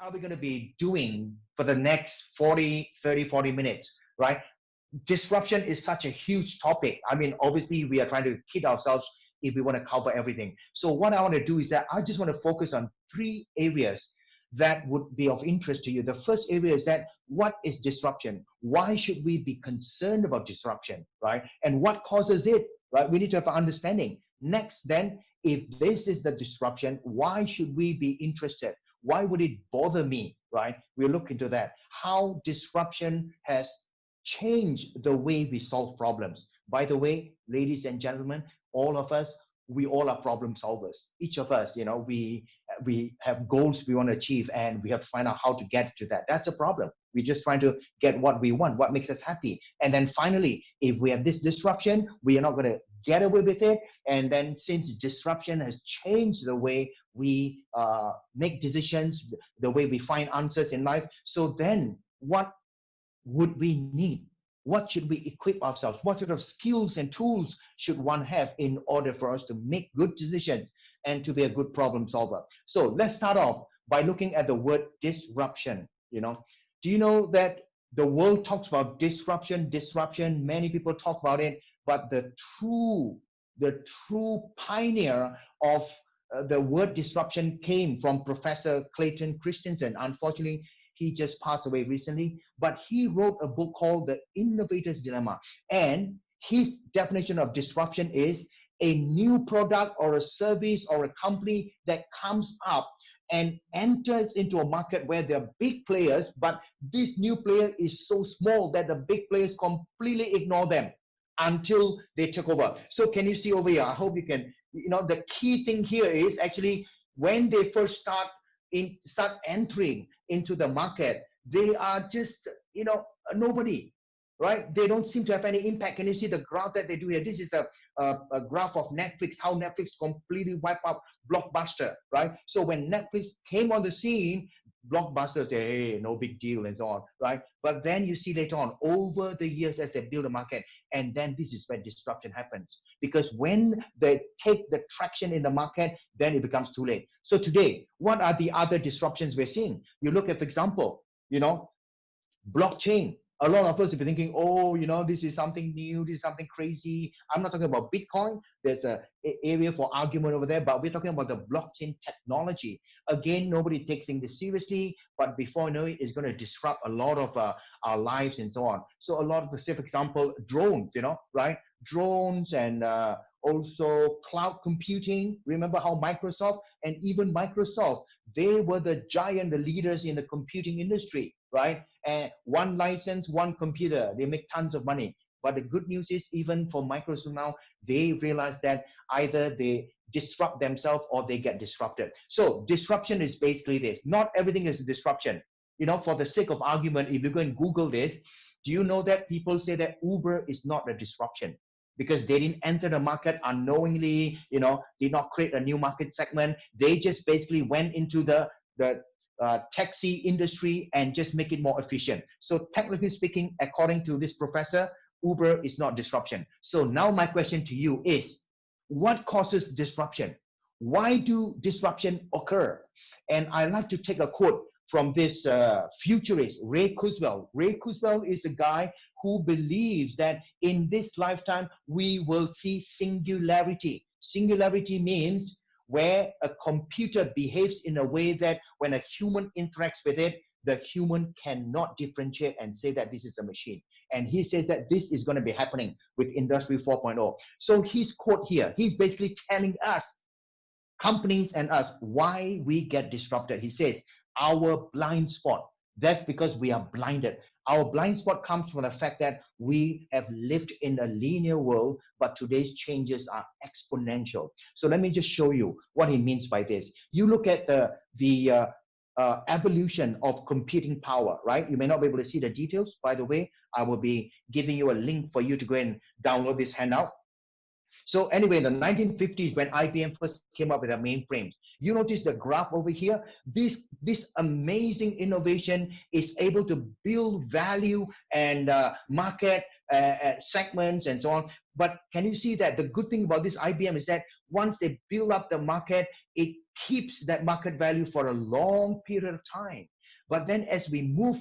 are we going to be doing for the next 40 minutes, right? Disruption is such a huge topic. I mean, obviously, we are trying to kid ourselves if we want to cover everything. So what I want to do is that I just want to focus on three areas that would be of interest to you. The first area is that what is disruption? Why should we be concerned about disruption, right? And what causes it, right? We need to have an understanding. Next, then, if this is the disruption, why should we be interested? Why would it bother me, right? We'll look into that. How disruption has changed the way we solve problems. By the way, ladies and gentlemen, all of us, we all are problem solvers. Each of us, we have goals we want to achieve, and we have to find out how to get to that. That's a problem. We're just trying to get what we want, what makes us happy. And then finally, if we have this disruption, we are not going to get away with it. And then since disruption has changed the way we make decisions, the way we find answers in life, so then what would we need? What should we equip ourselves? What sort of skills and tools should one have in order for us to make good decisions and to be a good problem solver? So let's start off by looking at the word disruption. Do you know that the world talks about disruption? Many people talk about it, but the true pioneer of the word disruption came from Professor Clayton Christensen. Unfortunately, he just passed away recently, but he wrote a book called The Innovator's Dilemma. And his definition of disruption is a new product or a service or a company that comes up and enters into a market where there are big players, but this new player is so small that the big players completely ignore them until they took over. So can you see over here? I hope you can, the key thing here is actually when they first start entering into the market, they are just nobody, right? They don't seem to have any impact. Can you see the graph that they do here? This is a graph of Netflix, how Netflix completely wiped out Blockbuster, right? So when Netflix came on the scene, Blockbuster say, hey, no big deal and so on, right? But then you see later on, over the years as they build a market, and then this is where disruption happens. Because when they take the traction in the market, then it becomes too late. So today, what are the other disruptions we're seeing? You look at, for example, blockchain. A lot of us will be thinking, oh, this is something new, this is something crazy. I'm not talking about Bitcoin. There's an area for argument over there, but we're talking about the blockchain technology. Again, nobody takes this seriously, but before you know it, it's going to disrupt a lot of our lives and so on. So a lot of the, say, for example, drones, right? Drones and also cloud computing. Remember how Microsoft, and even Microsoft, they were the giant, the leaders in the computing industry, right? And one license, one computer, they make tons of money. But the good news is, even for Microsoft now, they realize that either they disrupt themselves or they get disrupted. So disruption is basically this. Not everything is a disruption. For the sake of argument, if you go and Google this, do you know that people say that Uber is not a disruption? Because they didn't enter the market unknowingly, did not create a new market segment. They just basically went into the taxi industry and just make it more efficient. So technically speaking, according to this professor, Uber is not disruption. So now my question to you is, what causes disruption? Why do disruption occur? And I like to take a quote from this futurist, Ray Kurzweil. Ray Kurzweil is a guy who believes that in this lifetime, we will see singularity. Singularity means where a computer behaves in a way that when a human interacts with it, the human cannot differentiate and say that this is a machine. And he says that this is going to be happening with Industry 4.0. So his quote here, he's basically telling us, companies and us, why we get disrupted. He says, our blind spot. That's because we are blinded. Our blind spot comes from the fact that we have lived in a linear world, but today's changes are exponential. So let me just show you what he means by this. You look at the evolution of computing power, right? You may not be able to see the details. By the way, I will be giving you a link for you to go and download this handout. So anyway, in the 1950s, when IBM first came up with the mainframes, you notice the graph over here. This amazing innovation is able to build value and market segments and so on. But can you see that the good thing about this IBM is that once they build up the market, it keeps that market value for a long period of time. But then as we move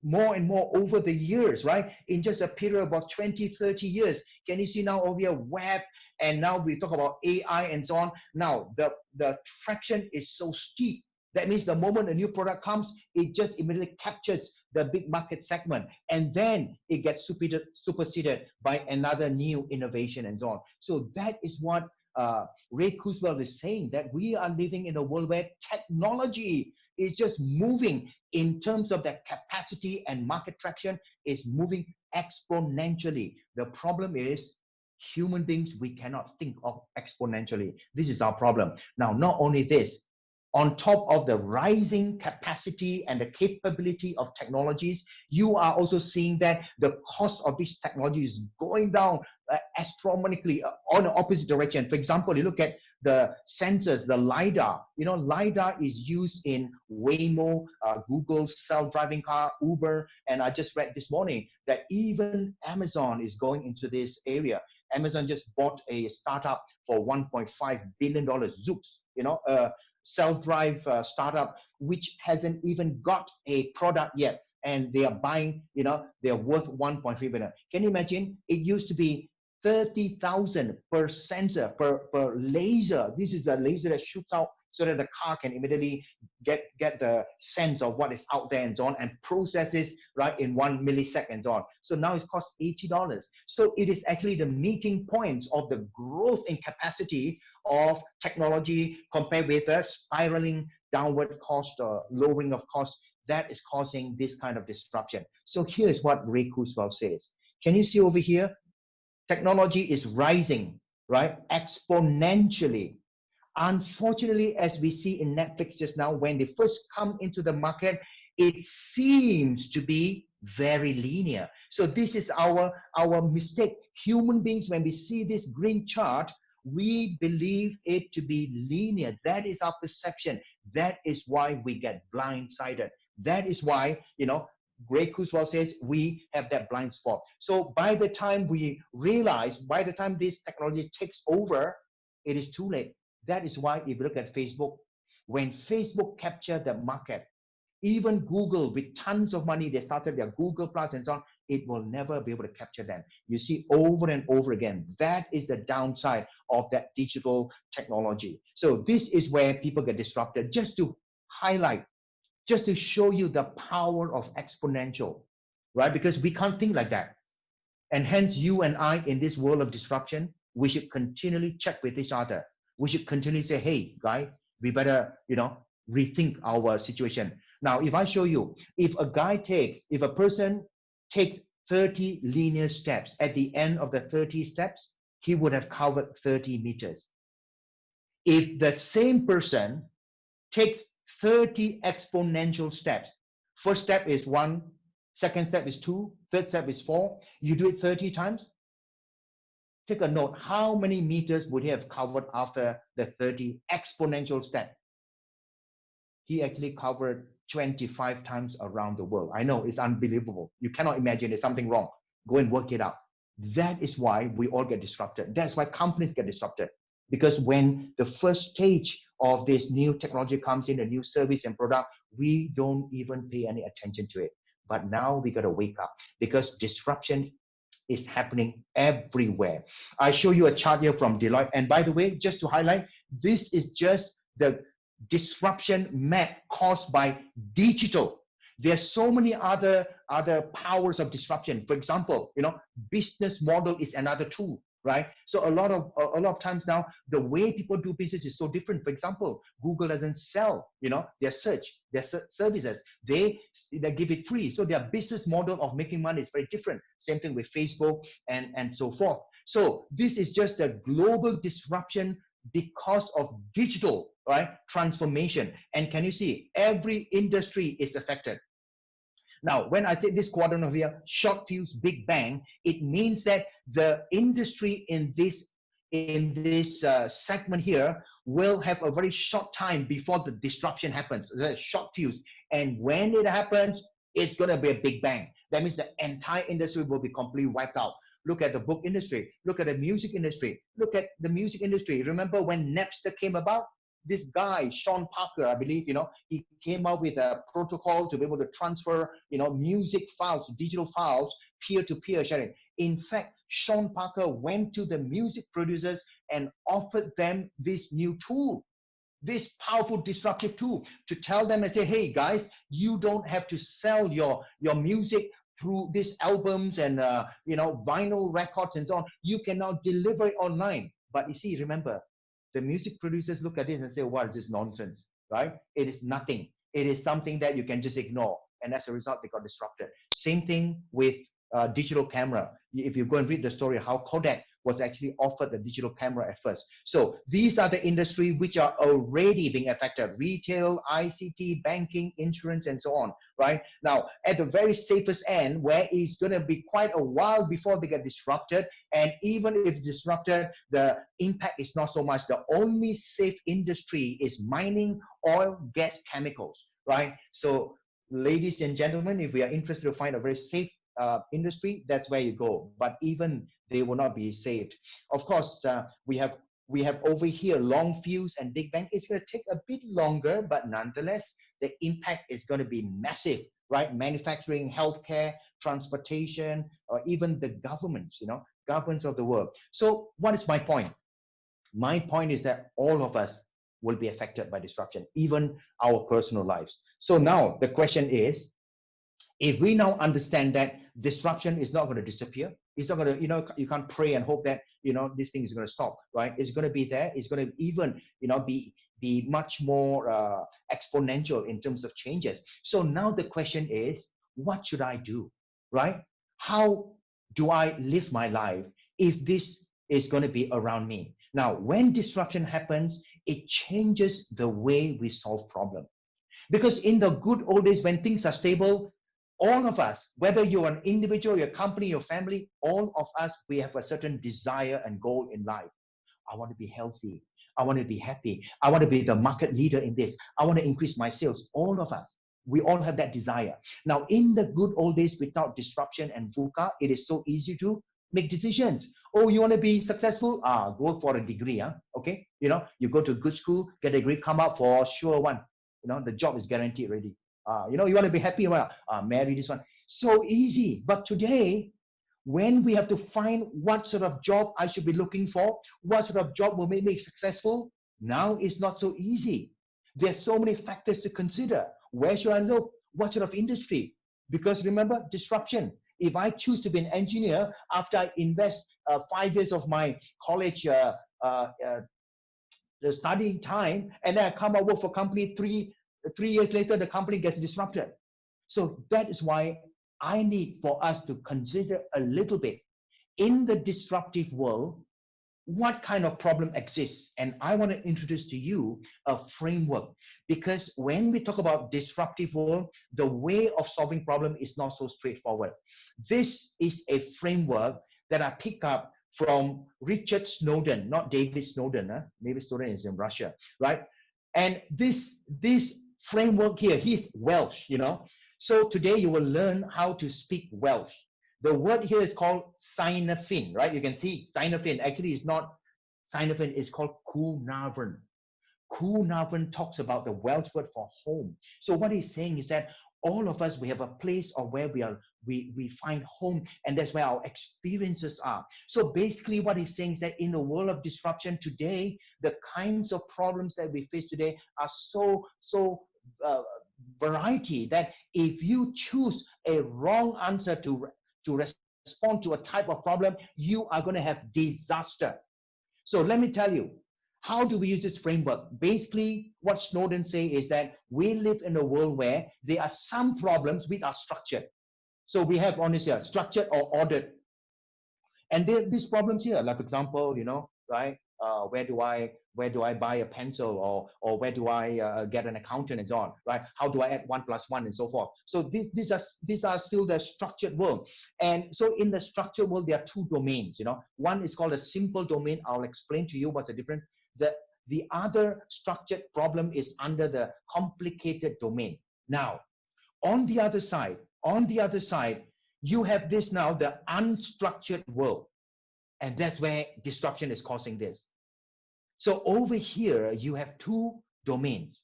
more and more over the years, right? In just a period of about 20, 30 years, can you see now over here, web, and now we talk about AI and so on. Now, the traction is so steep. That means the moment a new product comes, it just immediately captures the big market segment, and then it gets superseded by another new innovation and so on. So that is what Ray Kurzweil is saying, that we are living in a world where technology is just moving in terms of that capacity, and market traction is moving exponentially. The problem is human beings, we cannot think of exponentially. This is our problem. Now, not only this, on top of the rising capacity and the capability of technologies, you are also seeing that the cost of this technology is going down astronomically on the opposite direction. For example, you look at the sensors, the LiDAR. You know, LiDAR is used in Waymo, Google's self-driving car, Uber, and I just read this morning that even Amazon is going into this area. Amazon just bought a startup for $1.5 billion, Zoox, you know, self-drive startup which hasn't even got a product yet, and they are buying, you know, they're worth 1.3 billion. Can you imagine? It used to be 30,000 per sensor, per laser. This is a laser that shoots out so that the car can immediately get the sense of what is out there and so on, and processes right in 1 millisecond and so on. So now it costs $80. So it is actually the meeting points of the growth in capacity of technology compared with the spiraling downward cost or lowering of cost that is causing this kind of disruption. So here's what Ray Kurzweil says. Can you see over here? Technology is rising, right? Exponentially. Unfortunately, as we see in Netflix just now, when they first come into the market, it seems to be very linear. So this is our mistake. Human beings, when we see this green chart, we believe it to be linear. That is our perception. That is why we get blindsided. That is why, you know, Ray Kurzweil says we have that blind spot. So by the time we realize, by the time this technology takes over, it is too late. That is why if you look at Facebook, when Facebook captured the market, even Google with tons of money, they started their Google Plus and so on, it will never be able to capture them. You see over and over again, that is the downside of that digital technology. So this is where people get disrupted. Just to highlight, just to show you the power of exponential, right? Because we can't think like that. And hence you and I in this world of disruption, we should continually check with each other. We should continually say, hey, guy, we better, you know, rethink our situation. Now, if I show you, if a person takes 30 linear steps, at the end of the 30 steps, he would have covered 30 meters. If the same person takes 30 exponential steps, first step is 1, second step is 2, third step is 4, you do it 30 times, take a note, how many meters would he have covered after the 30 exponential step? He actually covered 25 times around the world. I know, it's unbelievable. You cannot imagine there's something wrong. Go and work it out. That is why we all get disrupted. That's why companies get disrupted. Because when the first stage of this new technology comes in, a new service and product, we don't even pay any attention to it. But now we got to wake up, because disruption is happening everywhere. I show you a chart here from Deloitte. And by the way, just to highlight, this is just the disruption map caused by digital. There are so many other powers of disruption. For example, you know, business model is another tool, right? So a lot of times now, the way people do business is so different. For example, Google doesn't sell, you know, their search, their services. They give it free. So their business model of making money is very different. Same thing with Facebook and so forth. So this is just a global disruption because of digital, right, transformation. And can you see, every industry is affected. Now, when I say this quadrant over here, short fuse, big bang, it means that the industry in this in this segment here will have a very short time before the disruption happens. There's a short fuse, and when it happens, it's going to be a big bang. That means the entire industry will be completely wiped out. Look at the book industry. Look at the music industry. Look at the music industry. Remember when Napster came about? This guy, Sean Parker, I believe, he came up with a protocol to be able to transfer, music files, digital files, peer-to-peer sharing. In fact, Sean Parker went to the music producers and offered them this new tool, this powerful disruptive tool, to tell them and say, hey guys, you don't have to sell your music through these albums and vinyl records and so on. You can now deliver it online. But you see, remember, the music producers look at this and say, what is this nonsense, right? It is nothing. It is something that you can just ignore. And as a result, they got disrupted. Same thing with digital camera. If you go and read the story, how Kodak was actually offered the digital camera at first. So these are the industry which are already being affected: retail, ICT, banking, insurance, and so on, right? Now, at the very safest end, where it's going to be quite a while before they get disrupted, and even if disrupted, the impact is not so much. The only safe industry is mining, oil, gas, chemicals, right? So ladies and gentlemen, if we are interested to find a very safe industry, that's where you go. But even they will not be saved. Of course, we have over here long fuse and big bang. It's going to take a bit longer, but nonetheless, the impact is going to be massive, right? Manufacturing, healthcare, transportation, or even the governments, governments of the world. So what is my point? My point is that all of us will be affected by disruption, even our personal lives. So now the question is, if we now understand that disruption is not going to disappear, it's not going to, you can't pray and hope that, this thing is going to stop, right? It's going to be there. It's going to even, be much more exponential in terms of changes. So now the question is, what should I do, right? How do I live my life if this is going to be around me? Now, when disruption happens, it changes the way we solve problems. Because in the good old days, when things are stable, all of us, whether you're an individual, your company, your family, all of us, we have a certain desire and goal in life. I want to be healthy. I want to be happy. I want to be the market leader in this. I want to increase my sales. All of us, we all have that desire. Now, in the good old days, without disruption and VUCA, it is so easy to make decisions. Oh, you want to be successful? Go for a degree. Okay. You go to a good school, get a degree, come out for sure one. The job is guaranteed already. You want to be happy, well, marry this one. So easy. But today, when we have to find what sort of job I should be looking for, what sort of job will make me successful, now it's not so easy. There's so many factors to consider. Where should I look? What sort of industry? Because remember, disruption. If I choose to be an engineer after I invest 5 years of my college the studying time, and then I come and work for company 3 years later, the company gets disrupted. So that is why I need for us to consider a little bit in the disruptive world, what kind of problem exists. And I want to introduce to you a framework, because when we talk about disruptive world, the way of solving problem is not so straightforward. This is a framework that I pick up from Richard Snowden, not David Snowden. David Snowden is in Russia, right? And this framework here, he's Welsh, So today you will learn how to speak Welsh. The word here is called Sinafin, right? You can see Sinafin. Actually, it's not Sinafin, it's called Cwnarfon. Cwnarfon talks about the Welsh word for home. So what he's saying is that all of us, we have a place of where we find home, and that's where our experiences are. So basically what he's saying is that in the world of disruption today, the kinds of problems that we face today are so variety that if you choose a wrong answer to respond to a type of problem, you are going to have disaster. So let me tell you, how do we use this framework? Basically, what Snowden say is that we live in a world where there are some problems which are structured. So we have on this here, structured or ordered. And these problems here, like for example, right? where do I buy a pencil, or where do I get an accountant and so on, right? How do I add 1 + 1 and so forth? So these are still the structured world. And so in the structured world, there are two domains. One is called a simple domain. I'll explain to you what's the difference. The other structured problem is under the complicated domain. Now, on the other side, you have this now, the unstructured world. And that's where disruption is causing this. So over here, you have two domains.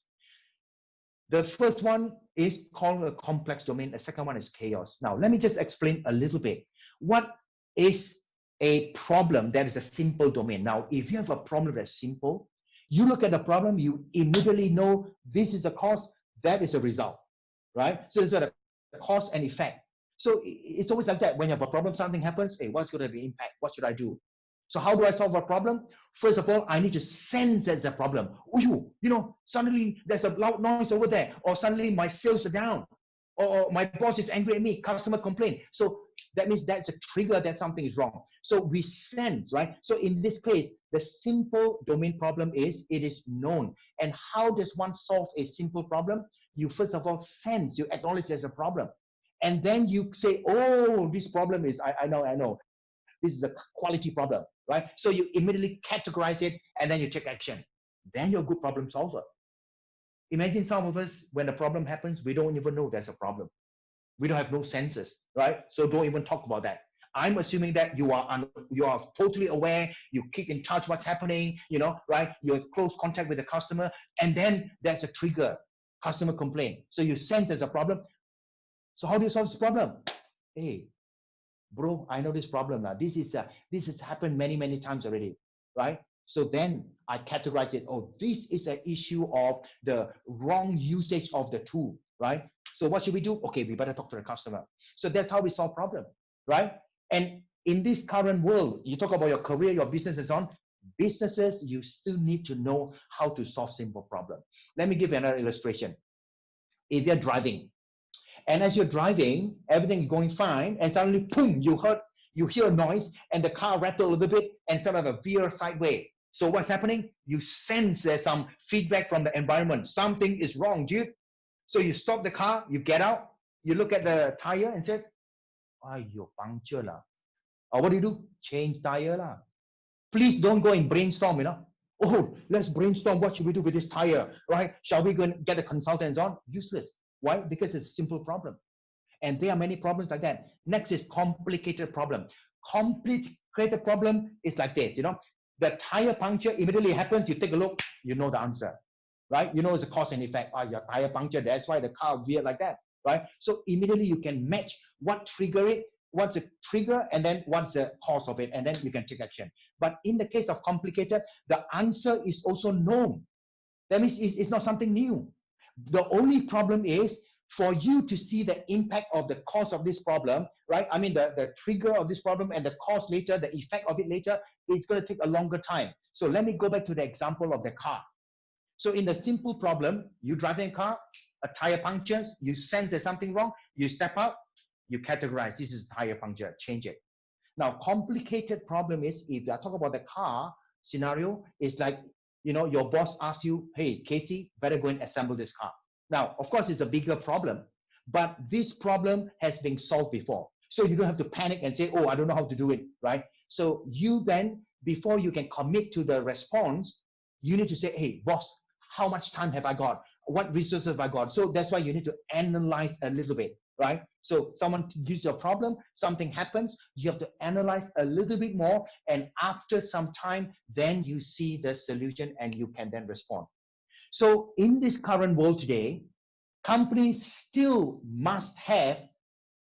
The first one is called a complex domain. The second one is chaos. Now, let me just explain a little bit. What is a problem that is a simple domain? Now, if you have a problem that's simple, you look at the problem, you immediately know this is the cause, that is the result, right? So it's a cause and effect. So it's always like that. When you have a problem, something happens, hey, what's going to be impact? What should I do? So how do I solve a problem? First of all, I need to sense there's a problem. Oh, suddenly there's a loud noise over there, or suddenly my sales are down, or my boss is angry at me, customer complaint. So that means that's a trigger that something is wrong. So we sense, right? So in this case, the simple domain problem is it is known. And how does one solve a simple problem? You first of all sense, you acknowledge there's a problem. And then you say, oh, this problem is, I know. This is a quality problem, right? So you immediately categorize it and then you take action. Then you're a good problem solver. Imagine some of us, when the problem happens, we don't even know there's a problem. We don't have no senses, right? So don't even talk about that. I'm assuming that you are totally aware, you keep in touch what's happening, right? You're in close contact with the customer, and then there's a trigger, customer complaint. So you sense there's a problem. So how do you solve this problem? Hey, bro, I know this problem now. This has happened many times already, right? So then I categorize it. Oh, this is an issue of the wrong usage of the tool, right? So what should we do? Okay, we better talk to the customer. So that's how we solve problem, right? And in this current world, you talk about your career, your business and so on. Businesses, you still need to know how to solve simple problems. Let me give you another illustration. If you're driving, and as you're driving, everything is going fine, and suddenly, boom, you hear a noise, and the car rattle a little bit, and sort of a veer sideways. So what's happening? You sense there's some feedback from the environment. Something is wrong, dude. So you stop the car, you get out, you look at the tire and say, "Ayo, puncture lah." Or what do? Change tire lah. Please don't go and brainstorm, Oh, let's brainstorm. What should we do with this tire, right? Shall we go and get a consultant on? Useless. Why? Because it's a simple problem. And there are many problems like that. Next is complicated problem. Complicated problem is like this, the tire puncture immediately happens, you take a look, you know the answer, right? You know it's a cause and effect. Your tire puncture, that's why the car veered like that, right? So immediately you can match what trigger it, what's the trigger, and then what's the cause of it, and then you can take action. But in the case of complicated, the answer is also known. That means it's not something new. The only problem is for you to see the impact of the cause of this problem, right? I mean, the trigger of this problem and the cause later, the effect of it later, it's going to take a longer time. So let me go back to the example of the car. So in the simple problem, you drive in a car, a tire punctures, you sense there's something wrong, you step out, you categorize, this is tire puncture, change it. Now, complicated problem is, if I talk about the car scenario, it's like, your boss asks you, hey, Casey, better go and assemble this car. Now, of course, it's a bigger problem, but this problem has been solved before. So you don't have to panic and say, oh, I don't know how to do it, right? So you then, before you can commit to the response, you need to say, hey, boss, how much time have I got? What resources have I got? So that's why you need to analyze a little bit, right? So someone gives you a problem, something happens, you have to analyze a little bit more, and after some time, then you see the solution and you can then respond. So in this current world today, companies still must have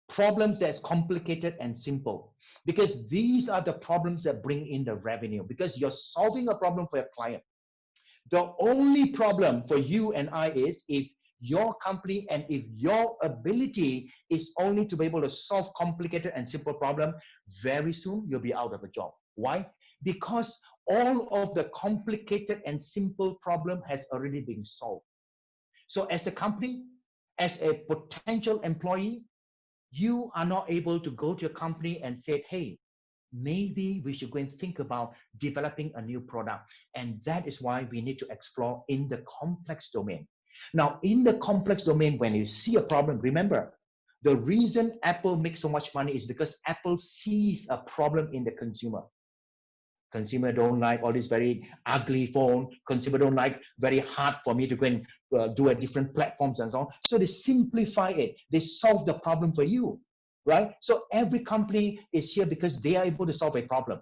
problems that's complicated and simple, because these are the problems that bring in the revenue, because you're solving a problem for your client. The only problem for you and I is if your company and if your ability is only to be able to solve complicated and simple problem, very soon you'll be out of a job. Why? Because all of the complicated and simple problem has already been solved. So as a company, as a potential employee, you are not able to go to your company and say, hey, maybe we should go and think about developing a new product. And that is why we need to explore in the complex domain. Now, in the complex domain, when you see a problem, remember, the reason Apple makes so much money is because Apple sees a problem in the consumer. Consumer don't like all this very ugly phone. Consumer don't like very hard for me to go and do a different platforms and so on. So they simplify it. They solve the problem for you, right? So every company is here because they are able to solve a problem.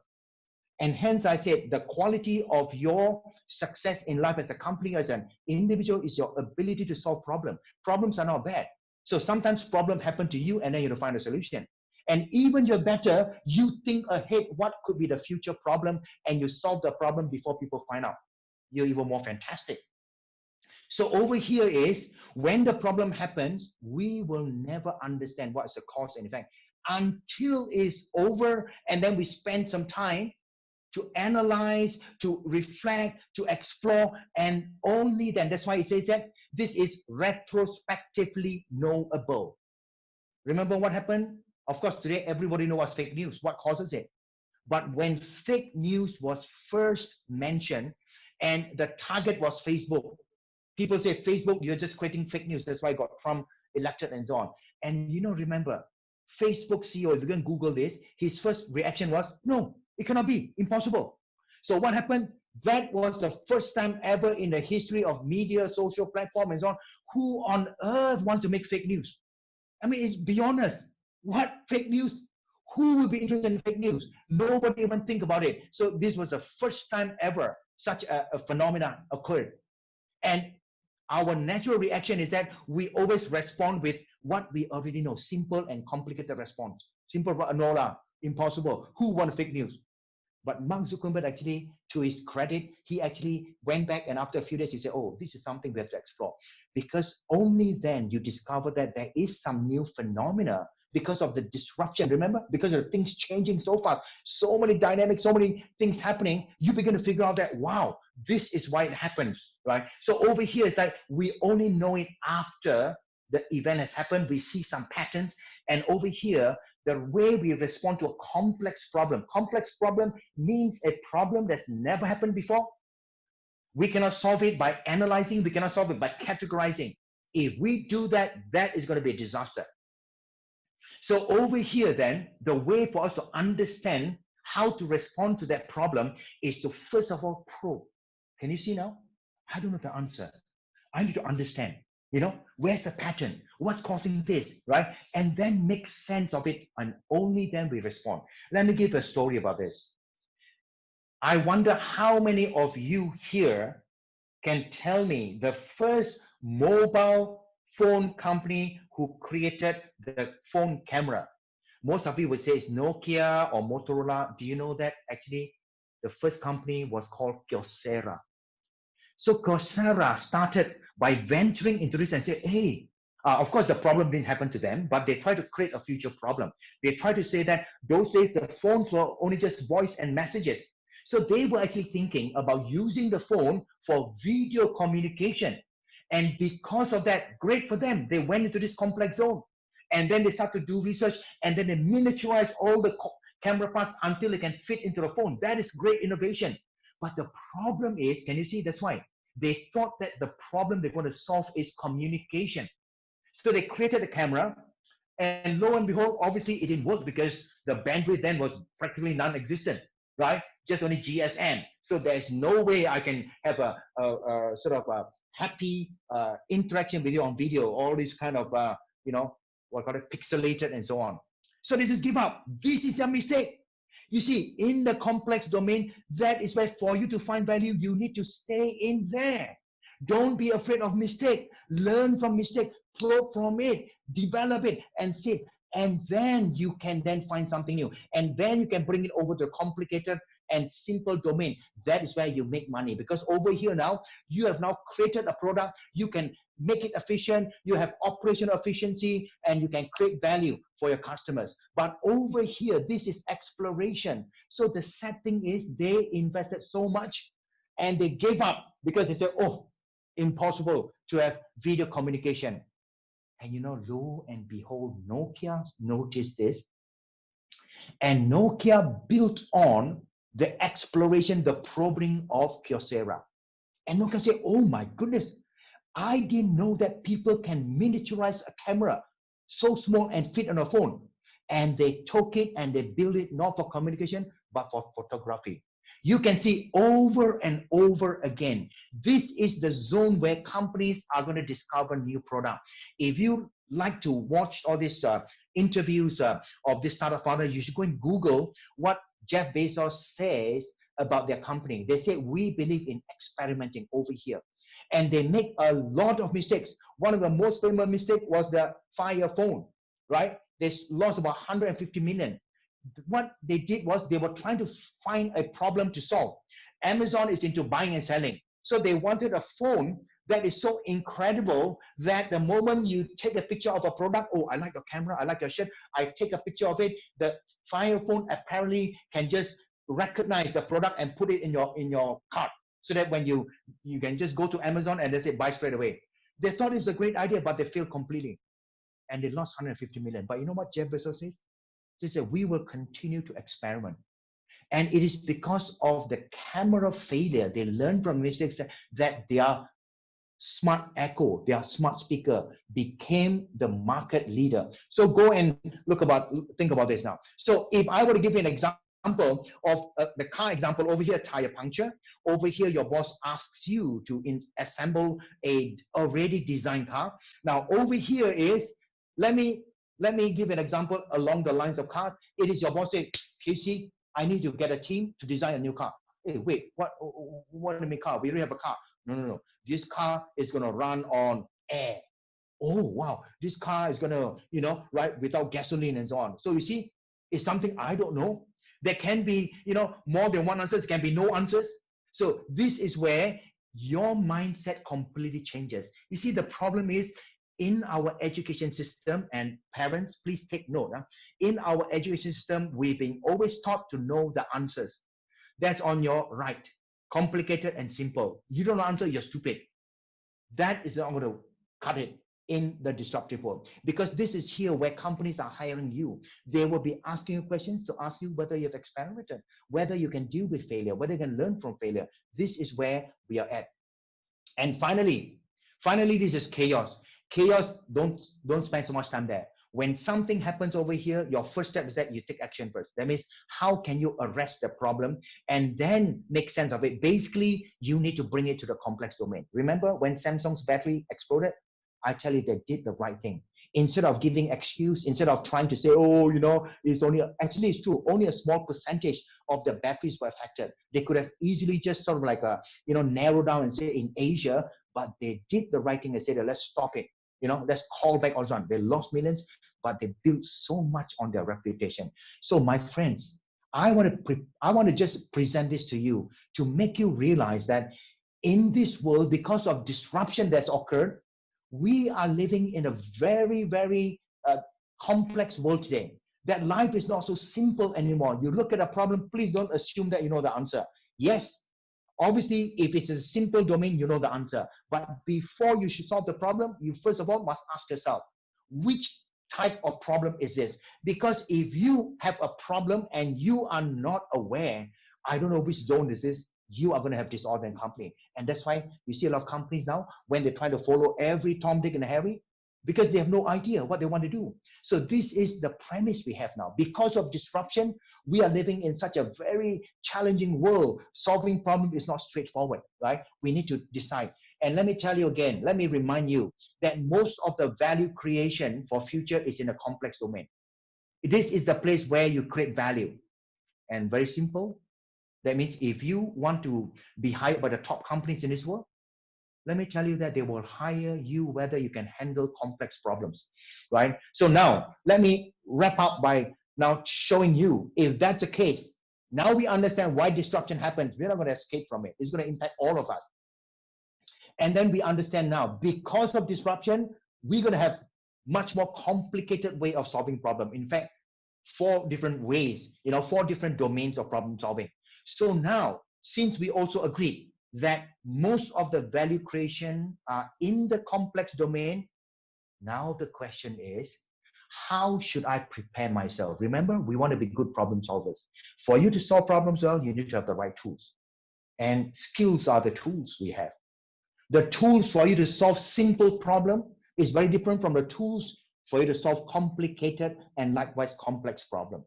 And hence I said the quality of your success in life as a company, as an individual, is your ability to solve problems. Problems are not bad. So sometimes problems happen to you and then you have to find a solution. And even you're better, you think ahead what could be the future problem and you solve the problem before people find out. You're even more fantastic. So over here is when the problem happens, we will never understand what is the cause and effect until it's over, and then we spend some time to analyze, to reflect, to explore, and only then, that's why it says that this is retrospectively knowable. Remember what happened? Of course, today everybody knows what's fake news, what causes it. But when fake news was first mentioned and the target was Facebook, people say, Facebook, you're just creating fake news. That's why I got Trump elected and so on. And remember, Facebook CEO, if you can Google this, his first reaction was, no, it cannot be, impossible. So what happened? That was the first time ever in the history of media, social platform and so on. Who on earth wants to make fake news? I mean, it's beyond us. What fake news? Who will be interested in fake news? Nobody even think about it. So this was the first time ever such a phenomenon occurred. And our natural reaction is that we always respond with what we already know, simple and complicated response. Simple, no lah, impossible. Who want fake news? But Mark Zuckerberg actually, to his credit, he actually went back and after a few days, he said, oh, this is something we have to explore. Because only then you discover that there is some new phenomena because of the disruption. Remember, because of things changing so fast, so many dynamics, so many things happening, you begin to figure out that, wow, this is why it happens, right? So over here, it's like we only know it after the event has happened. We see some patterns. And over here, the way we respond to a complex problem means a problem that's never happened before. We cannot solve it by analyzing. We cannot solve it by categorizing. If we do that, that is going to be a disaster. So over here, then, the way for us to understand how to respond to that problem is to first of all probe. Can you see now? I don't know the answer. I need to understand. Where's the pattern? What's causing this, right? And then make sense of it, and only then we respond. Let me give a story about this. I wonder how many of you here can tell me the first mobile phone company who created the phone camera. Most of you would say it's Nokia or Motorola. Do you know that actually the first company was called Kyocera? So Kyocera started by venturing into this and say, hey, of course, the problem didn't happen to them, but they tried to create a future problem. They tried to say that those days the phones were only just voice and messages. So they were actually thinking about using the phone for video communication. And because of that, great for them. They went into this complex zone. And then they start to do research, and then they miniaturize all the camera parts until they can fit into the phone. That is great innovation. But the problem is, can you see, that's why they thought that the problem they're going to solve is communication. So they created a camera, and lo and behold, obviously it didn't work because the bandwidth then was practically non-existent, right? Just only GSM. So there's no way I can have a sort of a happy interaction with you on video, all these kind of, what call it, pixelated and so on. So they just give up. This is their mistake. You see, in the complex domain, that is where for you to find value, you need to stay in there. Don't be afraid of mistake. Learn from mistake, probe from it, develop it, and see. And then you can then find something new. And then you can bring it over to a complicated and simple domain. That is where you make money. Because over here now, you have now created a product. You can make it efficient. You have operational efficiency, and you can create value for your customers. But over here, this is exploration. So the sad thing is they invested so much and they gave up because they said, oh, impossible to have video communication. And lo and behold, Nokia noticed this. And Nokia built on the exploration, the probing of Kyocera. And Nokia said, oh my goodness, I didn't know that people can miniaturize a camera so small and fit on a phone. And they took it and they built it not for communication, but for photography. You can see over and over again. This is the zone where companies are going to discover new product. If you like to watch all these interviews of this startup founder, you should go and Google what Jeff Bezos says about their company. They say, we believe in experimenting over here. And they make a lot of mistakes. One of the most famous mistakes was the Fire phone, right? They lost about 150 million. What they did was they were trying to find a problem to solve. Amazon is into buying and selling. So they wanted a phone that is so incredible that the moment you take a picture of a product, oh, I like your camera, I like your shirt, I take a picture of it, the Fire phone apparently can just recognize the product and put it in your cart, so that when you can just go to Amazon and they say buy straight away. They thought it was a great idea, but they failed completely, and they lost 150 million. But you know what Jeff Bezos says? He said, we will continue to experiment. And it is because of the camera failure, they learned from mistakes that their smart echo, their smart speaker became the market leader. So go and think about this now. So if I were to give you an example of the car example, over here, tire puncture. Over here, your boss asks you to assemble a already designed car. Now over here is, let me give an example along the lines of cars. It is your boss saying, Casey, I need to get a team to design a new car. Hey, wait, what do you mean car? We already have a car. No. This car is going to run on air. Oh, wow. This car is going to, right, without gasoline and so on. So you see, it's something I don't know. There can be, more than one answer. There can be no answers. So this is where your mindset completely changes. You see, the problem is in our education system, and parents, please take note. In our education system, we've been always taught to know the answers. That's on your right. Complicated and simple. You don't answer, you're stupid. That is not going to cut it in the disruptive world, because this is here where companies are hiring you. They will be asking you questions to ask you whether you've experimented, whether you can deal with failure, whether you can learn from failure. This is where we are at. And finally, this is chaos. Chaos, don't spend so much time there. When something happens over here, your first step is that you take action first. That means, how can you arrest the problem and then make sense of it? Basically, you need to bring it to the complex domain. Remember when Samsung's battery exploded? I tell you, they did the right thing. Instead of giving excuse, instead of trying to say, oh, it's only, actually it's true, only a small percentage of the batteries were affected. They could have easily just sort of like narrow down and say in Asia, but they did the right thing and said, let's stop it. Let's call back all on. They lost millions, but they built so much on their reputation. So my friends, I want to just present this to you to make you realize that in this world, because of disruption that's occurred, we are living in a very, very complex world today. That life is not so simple anymore. You look at a problem, please don't assume that you know the answer. Yes, obviously, if it's a simple domain, you know the answer. But before you should solve the problem, you first of all must ask yourself, which type of problem is this? Because if you have a problem and you are not aware, I don't know which zone this is, you are going to have disorder in company. And that's why you see a lot of companies now, when they try to follow every Tom, Dick, and Harry, because they have no idea what they want to do. So this is the premise we have now. Because of disruption, we are living in such a very challenging world. Solving problems is not straightforward, right? We need to decide. And let me tell you again, let me remind you that most of the value creation for future is in a complex domain. This is the place where you create value. And very simple. That means if you want to be hired by the top companies in this world, let me tell you that they will hire you whether you can handle complex problems, right? So now, let me wrap up by now showing you, if that's the case, now we understand why disruption happens. We're not going to escape from it. It's going to impact all of us. And then we understand now, because of disruption, we're going to have much more complicated way of solving problem. In fact, 4 different ways, 4 different domains of problem solving. So now, since we also agreed that most of the value creation are in the complex domain, now the question is, How should I prepare myself? Remember, we want to be good problem solvers. For you to solve problems well, you need to have the right tools. And skills are the tools we have. The tools for you to solve simple problem is very different from the tools for you to solve complicated and likewise complex problem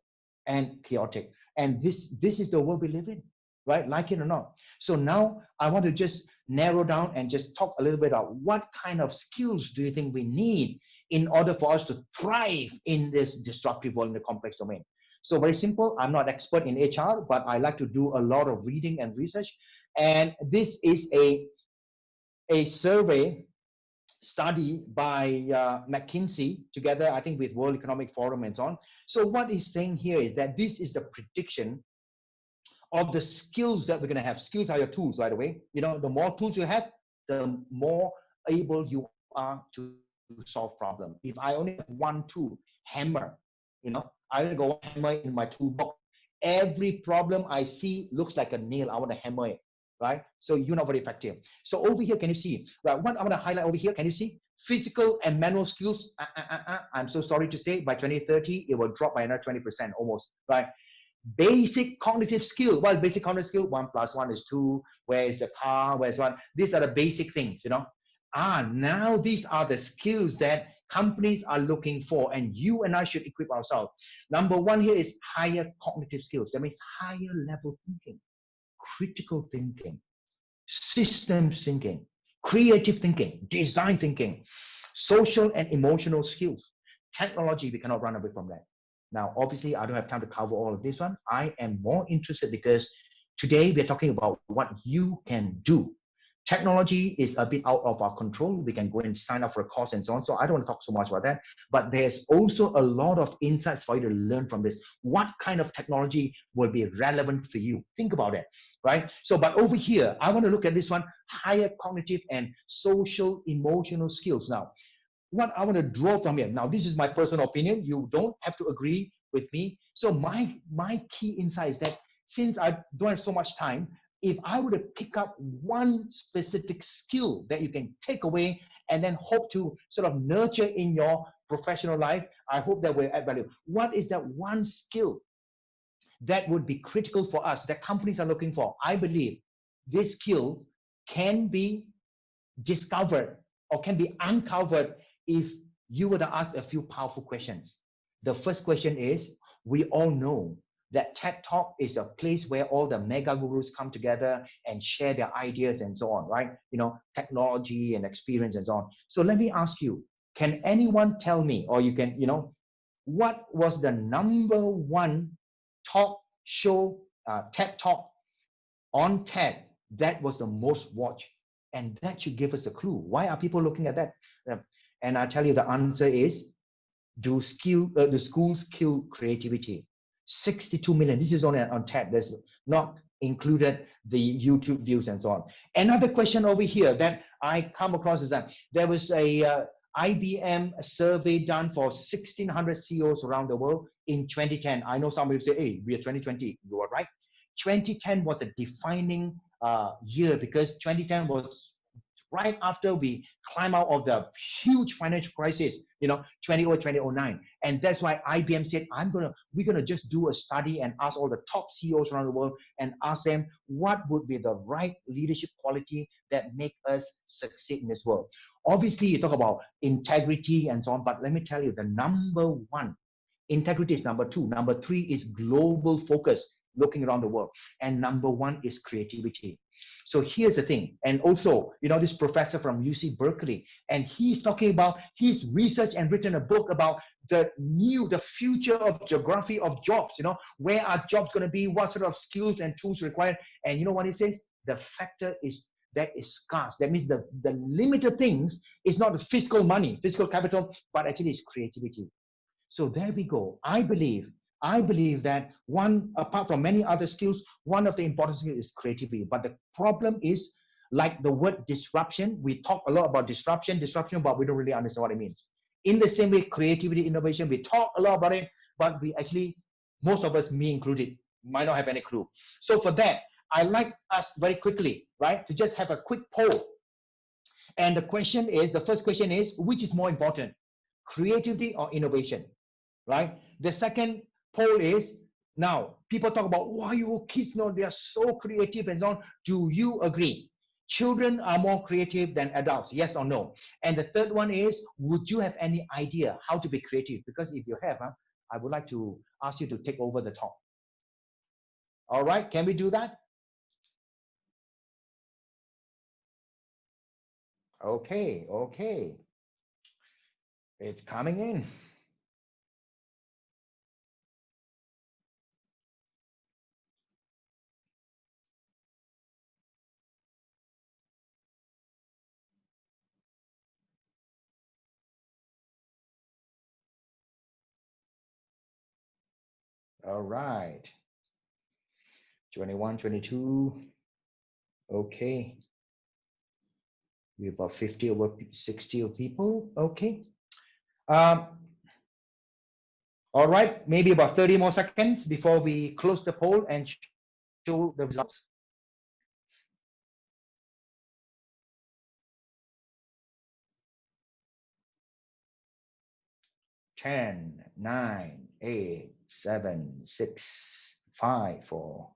and chaotic. And this is the world we live in, right? Like it or not. So now I want to just narrow down and just talk a little bit about what kind of skills do you think we need in order for us to thrive in this disruptive world in the complex domain. So very simple. I'm not expert in HR, but I like to do a lot of reading and research. And this is a survey study by McKinsey together, I think, with World Economic Forum and so on. So what he's saying here is that this is the prediction of the skills that we're going to have. Skills are your tools, by the way. You know, the more tools you have, the more able you are to solve problem. If I only have one tool, hammer, you know, I only got one hammer in my toolbox. Every problem I see looks like a nail. I want to hammer it, right? So you're not very effective. So over here, can you see? Right, what I want to highlight over here, can you see? Physical and manual skills. I'm so sorry to say, by 2030, it will drop by another 20% almost, right? Basic cognitive skill. What is basic cognitive skill? 1+1 is 2. Where is the car? Where's one? These are the basic things, you know. Now these are the skills that companies are looking for, and you and I should equip ourselves. Number one here is higher cognitive skills. That means higher level thinking, critical thinking, systems thinking, creative thinking, design thinking, social and emotional skills. Technology, we cannot run away from that. Now, obviously, I don't have time to cover all of this one. I am more interested because today we're talking about what you can do. Technology is a bit out of our control. We can go and sign up for a course and so on. So I don't want to talk so much about that. But there's also a lot of insights for you to learn from this. What kind of technology will be relevant for you? Think about it, right? So, but over here, I want to look at this one, higher cognitive and social emotional skills. Now, what I want to draw from here. Now, this is my personal opinion. You don't have to agree with me. So my key insight is that since I don't have so much time, if I were to pick up one specific skill that you can take away and then hope to sort of nurture in your professional life, I hope that will add value. What is that one skill that would be critical for us that companies are looking for? I believe this skill can be discovered or can be uncovered if you were to ask a few powerful questions. The first question is, we all know that TED Talk is a place where all the mega gurus come together and share their ideas and so on, right? You know, technology and experience and so on. So let me ask you, can anyone tell me, or you can, you know, what was the number one talk show, TED Talk on TED that was the most watched? And that should give us a clue. Why are people looking at that? And I tell you, the answer is, do schools kill creativity? 62 million. This is only on TED. There's not included the YouTube views and so on. Another question over here that I come across is that there was a IBM survey done for 1,600 CEOs around the world in 2010. I know somebody will say, hey, we are 2020. You are right. 2010 was a defining year because 2010 was right after we climb out of the huge financial crisis, you know, 2008, 2009. And that's why IBM said, we're gonna just do a study and ask all the top CEOs around the world and ask them what would be the right leadership quality that make us succeed in this world. Obviously, you talk about integrity and so on, but let me tell you, the number one, integrity is number two. Number three is global focus, looking around the world. And number one is creativity. So here's the thing. And also, you know, this professor from UC Berkeley, and he's talking about his research and written a book about the future of geography of jobs, you know, where are jobs going to be, what sort of skills and tools required. And you know what he says? The factor is that is scarce. That means the limited things is not the physical money, physical capital, but actually it's creativity. So there we go. I believe that one, apart from many other skills, one of the important skills is creativity. But the problem is, like the word disruption, we talk a lot about disruption, but we don't really understand what it means. In the same way, creativity, innovation, we talk a lot about it, but we actually, most of us, me included, might not have any clue. So for that, I like us very quickly, right, to just have a quick poll. And the question is, the first question is, which is more important? creativity or innovation, right? The second poll is, now people talk about why your kids know they are so creative and so on. Do you agree? Children are more creative than adults, yes or no? And the third one is, would you have any idea how to be creative? Because if you have, I would like to ask you to take over the talk. All right, can we do that? Okay, okay. It's coming in. All right. 21, 22. Okay. We're about 50 over 60 of people. Okay. Um, all right. Maybe about 30 more seconds before we close the poll and show the results. 10, 9, 8, 7, 6, 5, 4,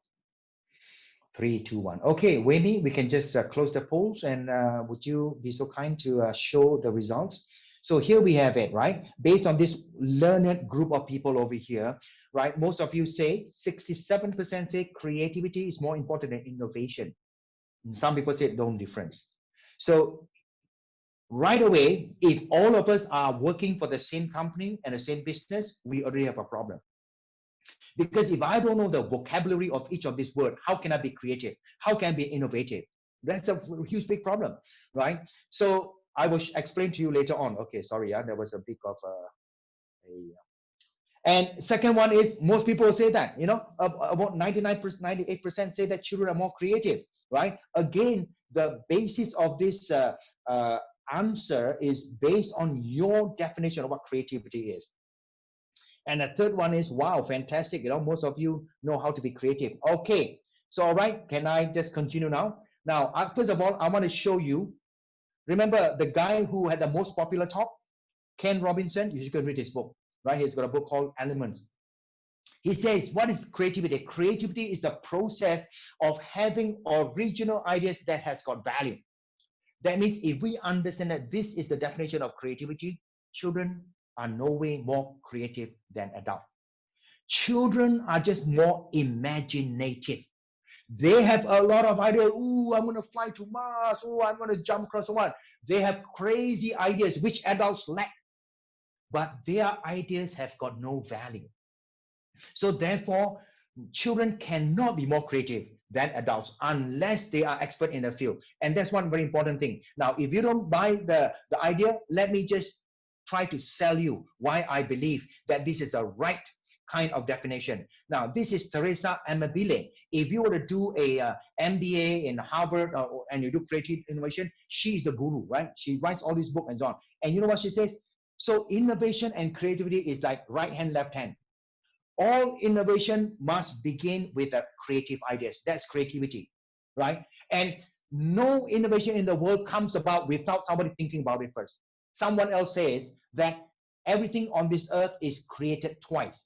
3, 2, 1. Okay, Wayne, we can just close the polls, and would you be so kind to show the results? So here we have it, right? Based on this learned group of people over here, right? Most of you say 67% say creativity is more important than innovation. Some people say no difference. So right away, if all of us are working for the same company and the same business, we already have a problem. Because if I don't know the vocabulary of each of these words, how can I be creative? How can I be innovative? That's a huge big problem, right? So I will explain to you later on. Okay, sorry, there was a bit of a and second one is, most people say that, about 99%, 98% say that children are more creative, right? Again, the basis of this answer is based on your definition of what creativity is. And the third one is, wow, fantastic. Most of you know how to be creative. Okay. So, all right, can I just continue now? Now, first of all, I want to show you. Remember the guy who had the most popular talk, Ken Robinson? You should read his book, right? He's got a book called Elements. He says, what is creativity? Creativity is the process of having original ideas that has got value. That means if we understand that this is the definition of creativity, children are no way more creative than adults. Children are just more imaginative. They have a lot of ideas. Oh, I'm going to fly to Mars. Oh, I'm going to jump across the world. They have crazy ideas which adults lack, but their ideas have got no value. So therefore, children cannot be more creative than adults unless they are expert in the field. And that's one very important thing. Now, if you don't buy the idea, let me just try to sell you why I believe that this is the right kind of definition. Now, this is Teresa Amabile. If you were to do a MBA in Harvard and you do creative innovation, she's the guru, right? She writes all these books and so on. And you know what she says? So innovation and creativity is like right hand, left hand. All innovation must begin with a creative ideas. That's creativity, right? And no innovation in the world comes about without somebody thinking about it first. Someone else says that everything on this earth is created twice,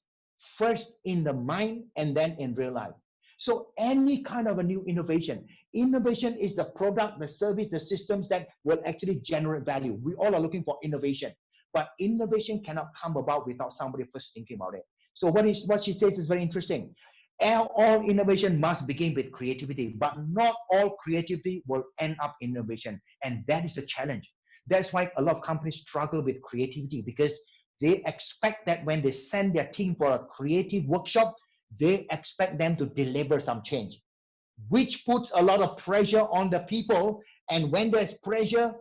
first in the mind and then in real life. So any kind of a new innovation is the product, the service, the systems that will actually generate value. We all are looking for innovation, but innovation cannot come about without somebody first thinking about it. So what she says is very interesting. All innovation must begin with creativity, but not all creativity will end up in innovation. And that is a challenge. That's why a lot of companies struggle with creativity, because they expect that when they send their team for a creative workshop, they expect them to deliver some change, which puts a lot of pressure on the people. And when there's pressure,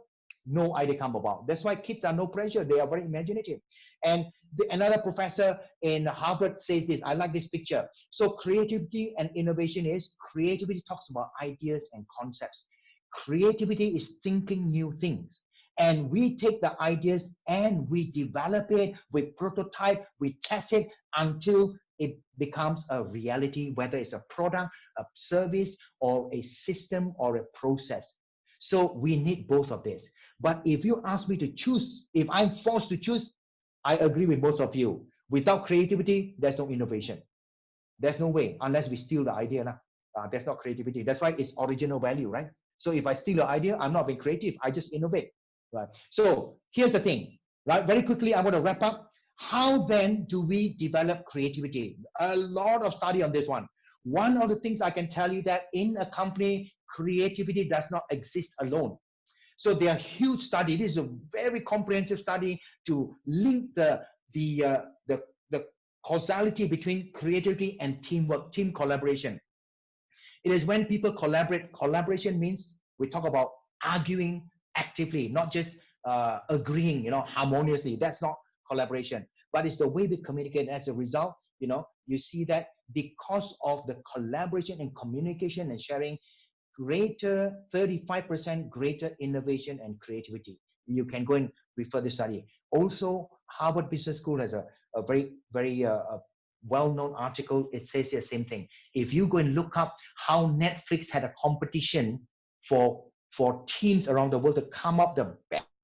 no idea come about. That's why kids are no pressure. They are very imaginative. And another professor in Harvard says this. I like this picture. So creativity and innovation is, creativity talks about ideas and concepts. Creativity is thinking new things. And we take the ideas and we develop it, we prototype, we test it until it becomes a reality, whether it's a product, a service, or a system, or a process. So we need both of this. But if you ask me to choose, if I'm forced to choose, I agree with most of you. Without creativity, there's no innovation. There's no way unless we steal the idea. That's not creativity. That's why it's original value, right? So if I steal the idea, I'm not being creative. I just innovate, right? So here's the thing, right? Very quickly, I'm going to wrap up. How then do we develop creativity? A lot of study on this one. One of the things I can tell you that in a company, creativity does not exist alone. So there are huge study. This is a very comprehensive study to link the uh, the the causality between creativity and teamwork, team collaboration. It is when people collaborate. Collaboration means we talk about arguing actively, not just agreeing, harmoniously. That's not collaboration, but it's the way we communicate. As a result, you see that because of the collaboration and communication and sharing, greater 35% greater innovation and creativity. You can go and refer the study. Also, Harvard Business School has a very well-known article. It says the same thing. If you go and look up how Netflix had a competition for teams around the world to come up the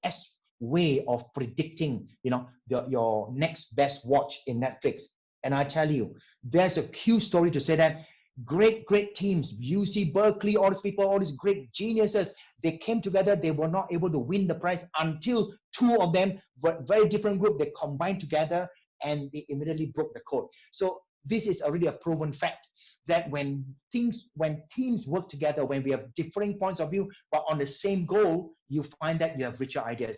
best way of predicting, your next best watch in Netflix. And I tell you, there's a huge story to say that great teams, UC Berkeley, all these people, all these great geniuses, they came together. They were not able to win the prize until two of them were very different group. They combined together and they immediately broke the code. So this is already a proven fact that when teams work together, when we have differing points of view but on the same goal, you find that you have richer ideas.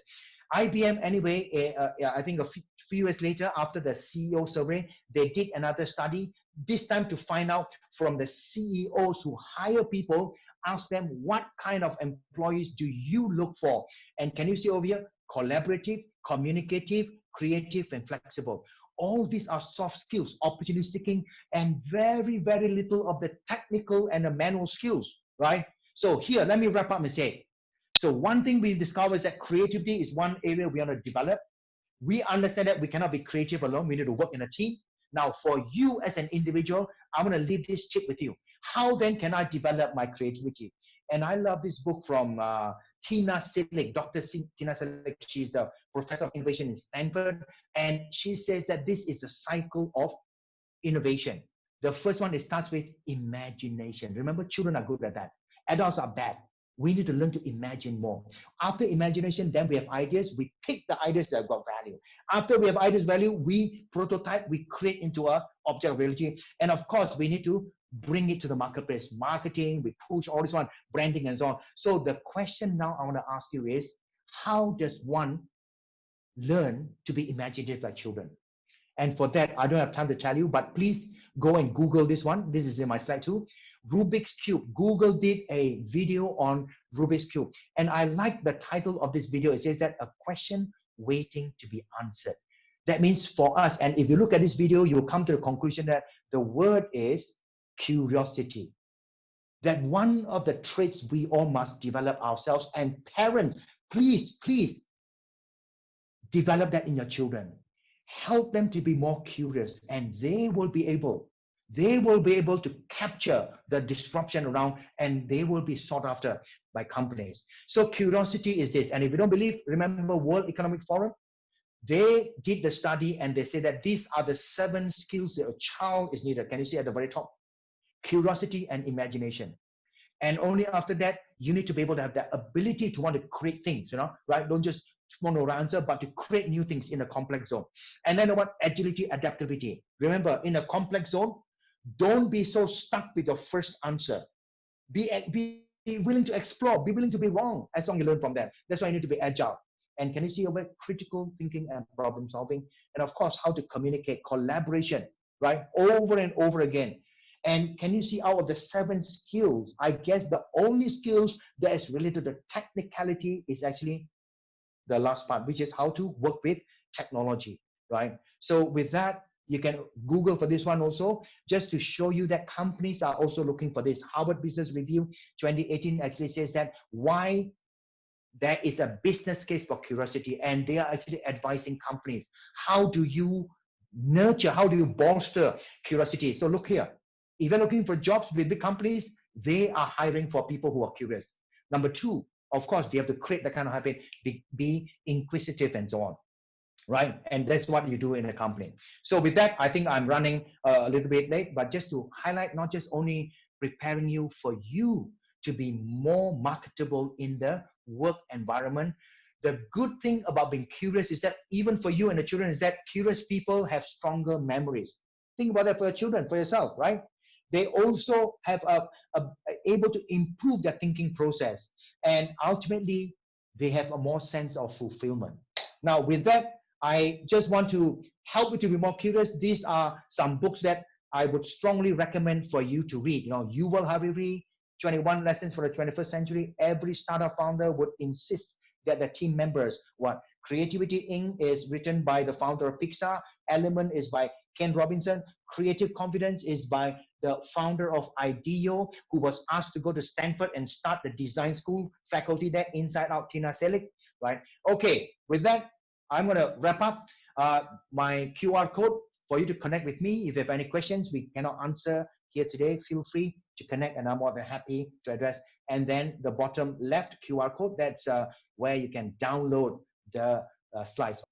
IBM anyway, I think a few years later, after the CEO survey, they did another study, this time to find out from the CEOs who hire people, ask them what kind of employees do you look for? And can you see over here? Collaborative, communicative, creative, and flexible. All these are soft skills, opportunity seeking, and very little of the technical and the manual skills, right? So here, let me wrap up and say, so one thing we discovered is that creativity is one area we want to develop. We understand that we cannot be creative alone. We need to work in a team. Now, for you as an individual, I'm going to leave this chip with you. How then can I develop my creativity? And I love this book from Tina Selig, Dr. Tina Selig. She's the professor of innovation in Stanford. And she says that this is a cycle of innovation. The first one, it starts with imagination. Remember, children are good at that. Adults are bad. We need to learn to imagine more. After imagination, then we have ideas. We pick the ideas that have got value. After we have ideas value, we prototype, we create into a object of reality. And of course, we need to bring it to the marketplace. Marketing, we push all this one, branding and so on. So the question now I want to ask you is, how does one learn to be imaginative like children? And for that, I don't have time to tell you, but please go and Google this one. This is in my slide too. Rubik's Cube. Google did a video on Rubik's Cube. And I like the title of this video. It says that a question waiting to be answered. That means for us, and if you look at this video, you'll come to the conclusion that the word is curiosity. That one of the traits we all must develop ourselves. And parents, please develop that in your children. Help them to be more curious, and they will be able to capture the disruption around, and they will be sought after by companies. So curiosity is this. And if you don't believe, remember World Economic Forum, they did the study and they say that these are the 7 skills that a child is needed. Can you see at the very top? Curiosity and imagination. And only after that, you need to be able to have that ability to want to create things, right? Don't just want to answer, but to create new things in a complex zone. And then what? Agility, adaptability. Remember, in a complex zone, don't be so stuck with your first answer. Be willing to explore, be willing to be wrong, as long as you learn from that. That's why you need to be agile. And can you see over critical thinking and problem solving? And of course, how to communicate, collaboration, right? Over and over again. And can you see out of the 7 skills, I guess the only skills that is related to technicality is actually the last part, which is how to work with technology, right? So with that, you can Google for this one also, just to show you that companies are also looking for this. Harvard Business Review 2018 actually says that why there is a business case for curiosity, and they are actually advising companies. How do you nurture, how do you bolster curiosity? So look here, if you're looking for jobs with big companies, they are hiring for people who are curious. Number 2, of course, they have to create that kind of habit, be inquisitive and so on. right? And that's what you do in a company. So with that, I think I'm running a little bit late, but just to highlight, not just only preparing you for you to be more marketable in the work environment. The good thing about being curious is that even for you and the children is that curious people have stronger memories. Think about that for your children, for yourself, right? They also have able to improve their thinking process, and ultimately they have a more sense of fulfillment. Now, with that, I just want to help you to be more curious. These are some books that I would strongly recommend for you to read. You know, Yuval Harari, 21 Lessons for the 21st Century. Every startup founder would insist that the team members, what Creativity Inc. is written by the founder of Pixar. Element is by Ken Robinson. Creative Confidence is by the founder of IDEO, who was asked to go to Stanford and start the design school faculty there, Inside Out, Tina Selig, right? Okay, with that, I'm going to wrap up my QR code for you to connect with me. If you have any questions we cannot answer here today, feel free to connect, and I'm more than happy to address. And then the bottom left QR code, that's where you can download the slides.